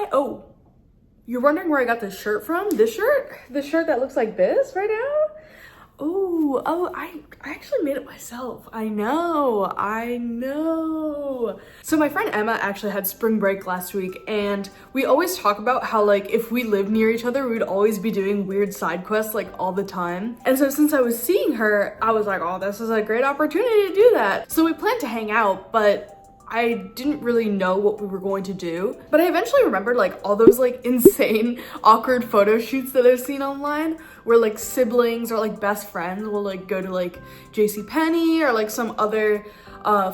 today. Oh, you're wondering where I got this shirt from? This shirt? The shirt that looks like this right now? Oh, I actually made it myself. I know. So my friend Emma actually had spring break last week, and we always talk about how like if we lived near each other, we'd always be doing weird side quests like all the time. And so since I was seeing her, I was like, oh, this is a great opportunity to do that. So we planned to hang out, but I didn't really know what we were going to do, but I eventually remembered like all those like insane awkward photo shoots that I've seen online where like siblings or like best friends will like go to like JCPenney or like some other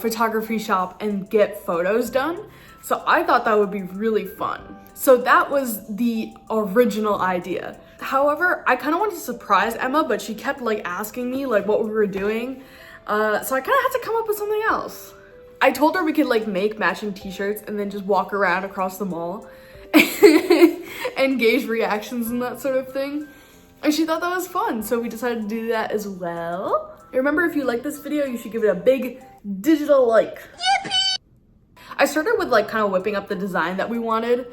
photography shop and get photos done. So I thought that would be really fun. So that was the original idea. However, I kind of wanted to surprise Emma, but she kept like asking me like what we were doing. So I kind of had to come up with something else. I told her we could like make matching t-shirts and then just walk around across the mall and gauge reactions and that sort of thing. And she thought that was fun, so we decided to do that as well. Remember, if you like this video, you should give it a big digital like. Yippee! I started with like kind of whipping up the design that we wanted,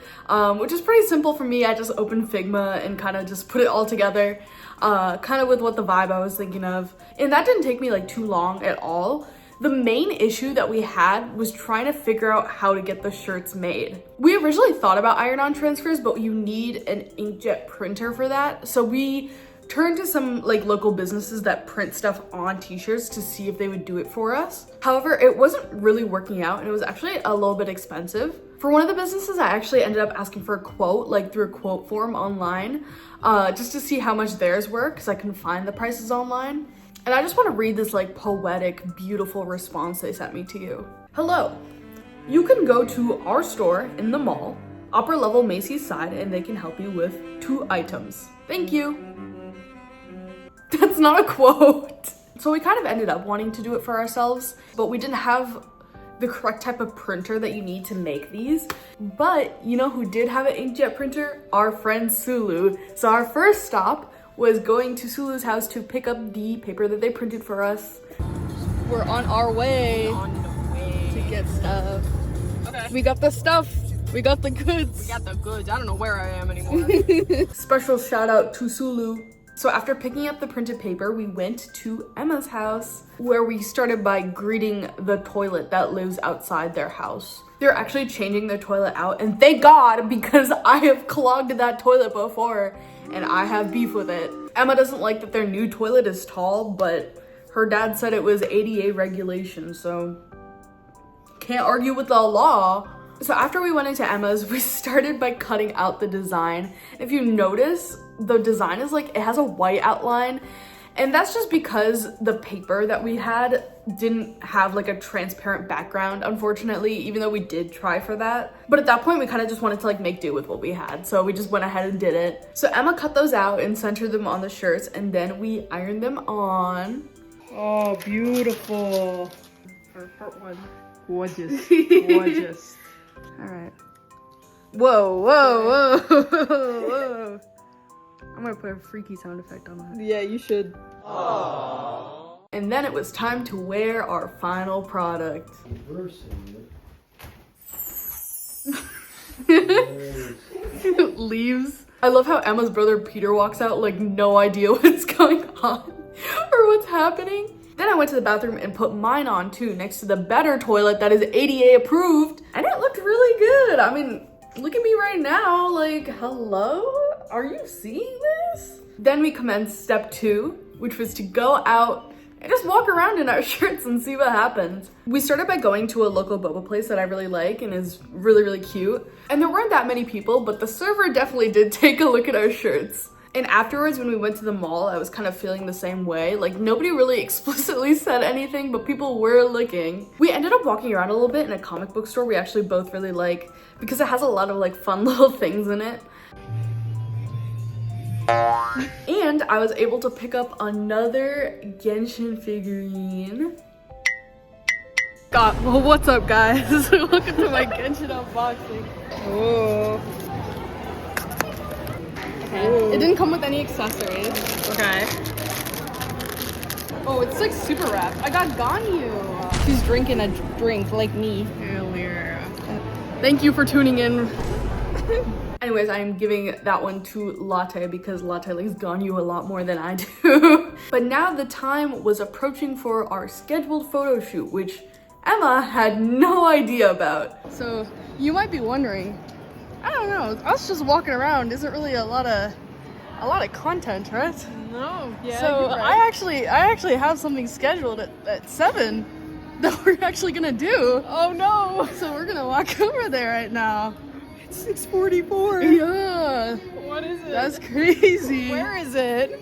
which is pretty simple for me. I just opened Figma and kind of just put it all together, kind of with what the vibe I was thinking of. And that didn't take me like too long at all. The main issue that we had was trying to figure out how to get the shirts made. We originally thought about iron-on transfers, but you need an inkjet printer for that. So we turned to some like local businesses that print stuff on t-shirts to see if they would do it for us. However, it wasn't really working out and it was actually a little bit expensive. For one of the businesses, I actually ended up asking for a quote, like through a quote form online, just to see how much theirs were because I couldn't find the prices online. And I just want to read this like poetic, beautiful response they sent me to you. Hello, you can go to our store in the mall, upper level Macy's side, and they can help you with 2 items. Thank you. That's not a quote. So we kind of ended up wanting to do it for ourselves, but we didn't have the correct type of printer that you need to make these. But you know who did have an inkjet printer? Our friend Sooo. So our first stop was going to Sulu's house to pick up the paper that they printed for us. We're on our way, to get stuff. Okay. We got the stuff. We got the goods. We got the goods. I don't know where I am anymore. Special shout out to Sulu. So after picking up the printed paper, we went to Emma's house where we started by greeting the toilet that lives outside their house. They're actually changing their toilet out, and thank God, because I have clogged that toilet before and I have beef with it. Emma doesn't like that their new toilet is tall, but her dad said it was ADA regulation, so can't argue with the law. So after we went into Emma's, we started by cutting out the design. If you notice, the design is like, it has a white outline, and that's just because the paper that we had didn't have like a transparent background, unfortunately, even though we did try for that. But at that point, we kind of just wanted to like make do with what we had. So we just went ahead and did it. So Emma cut those out and centered them on the shirts, and then we ironed them on. Oh, beautiful. For part 1. Gorgeous. Gorgeous. All right. Whoa. I'm gonna put a freaky sound effect on that. Yeah, you should. Aww. And then it was time to wear our final product. Leaves. I love how Emma's brother Peter walks out like no idea what's going on or what's happening. Then I went to the bathroom and put mine on too, next to the better toilet that is ADA approved. And it looked really good. I mean, look at me right now, like, hello? Are you seeing this? Then we commenced step 2, which was to go out and just walk around in our shirts and see what happens. We started by going to a local boba place that I really like and is really, really cute. And there weren't that many people, but the server definitely did take a look at our shirts. And afterwards, when we went to the mall, I was kind of feeling the same way. Like, nobody really explicitly said anything, but people were looking. We ended up walking around a little bit in a comic book store we actually both really like because it has a lot of like fun little things in it. And I was able to pick up another Genshin figurine. Well, what's up, guys? Welcome to my Genshin unboxing. Oh. Okay. Ooh. It didn't come with any accessories. Okay. Oh, it's like super wrapped. I got Ganyu. She's drinking a drink like me. Hell yeah. Thank you for tuning in. Anyways, I am giving that one to Latte because Latte likes Ganyu a lot more than I do. But now the time was approaching for our scheduled photo shoot, which Emma had no idea about. So you might be wondering, I don't know, us just walking around isn't really a lot of content, right? No, yeah. So You're right. I actually have something scheduled at 7 that we're actually gonna do. Oh no! So we're gonna walk over there right now. It's 6:44. Yeah, What is it? that's crazy. Where is it?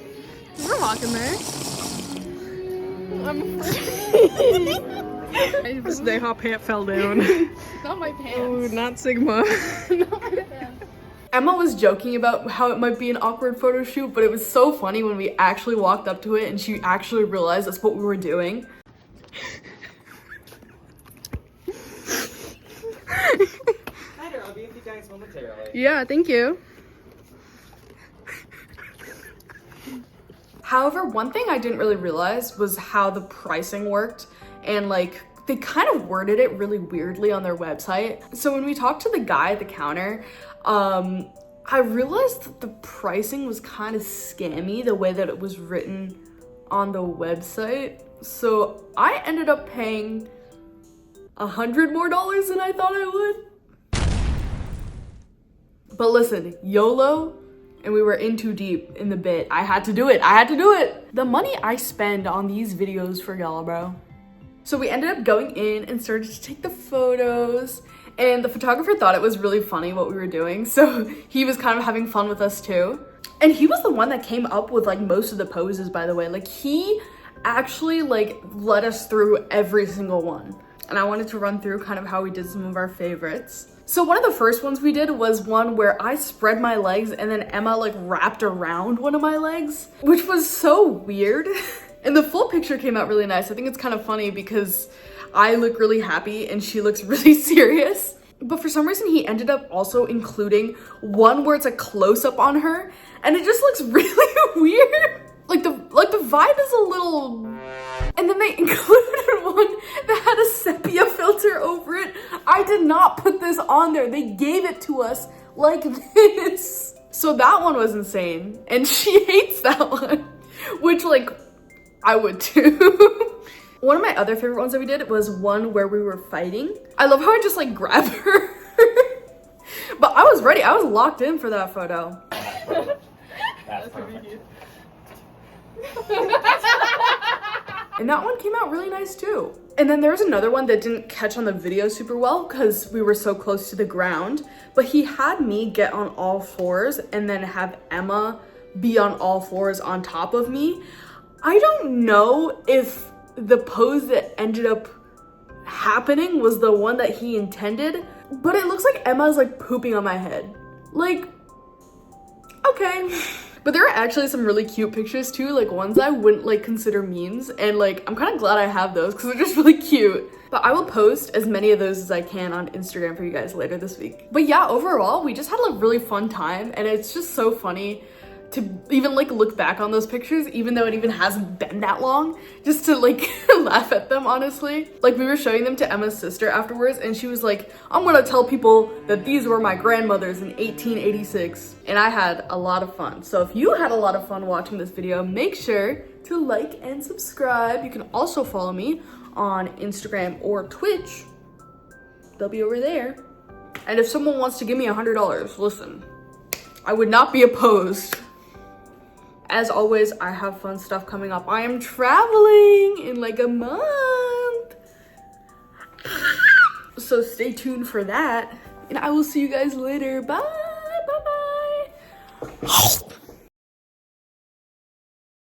We're walking there. I'm afraid. This day hop pant fell down. Not my pants. Oh, not Sigma. Not my pants. Emma was joking about how it might be an awkward photo shoot, but it was so funny when we actually walked up to it and she actually realized that's what we were doing. Hi there, I'll be with you guys momentarily. Yeah, thank you. However, one thing I didn't really realize was how the pricing worked, and like they kind of worded it really weirdly on their website. So when we talked to the guy at the counter, I realized that the pricing was kind of scammy the way that it was written on the website. So I ended up paying $100 more than I thought I would. But listen, YOLO, and we were in too deep in the bit. I had to do it. I had to do it. The money I spend on these videos for y'all, bro. So we ended up going in and started to take the photos, and the photographer thought it was really funny what we were doing, so he was kind of having fun with us too. And he was the one that came up with like most of the poses, by the way. Like he actually like led us through every single one. And I wanted to run through kind of how we did some of our favorites. So one of the first ones we did was one where I spread my legs and then Emma like wrapped around one of my legs, which was so weird. And the full picture came out really nice. I think it's kind of funny because I look really happy and she looks really serious. But for some reason, he ended up also including one where it's a close-up on her and it just looks really weird. Like the vibe is a little... And then they included one that had a sepia filter over it. I did not put this on there. They gave it to us like this. So that one was insane. And she hates that one, which like I would too. One of my other favorite ones that we did was one where we were fighting. I love how I just like grabbed her. But I was ready. I was locked in for that photo. That's perfect. And that one came out really nice too. And then there was another one that didn't catch on the video super well because we were so close to the ground, but he had me get on all fours and then have Emma be on all fours on top of me. I don't know if the pose that ended up happening was the one that he intended, but it looks like Emma's like pooping on my head. Like, okay. But there are actually some really cute pictures too, like ones I wouldn't like consider memes, and like I'm kind of glad I have those because they're just really cute. But I will post as many of those as I can on Instagram for you guys later this week. But yeah, overall, we just had a really fun time, and it's just so funny to even like look back on those pictures, even though it even hasn't been that long, just to like laugh at them, honestly. Like we were showing them to Emma's sister afterwards and she was like, I'm gonna tell people that these were my grandmother's in 1886. And I had a lot of fun. So if you had a lot of fun watching this video, make sure to like and subscribe. You can also follow me on Instagram or Twitch. They'll be over there. And if someone wants to give me $100, listen, I would not be opposed. As always, I have fun stuff coming up. I am traveling in like a month. So stay tuned for that. And I will see you guys later. Bye, bye, bye.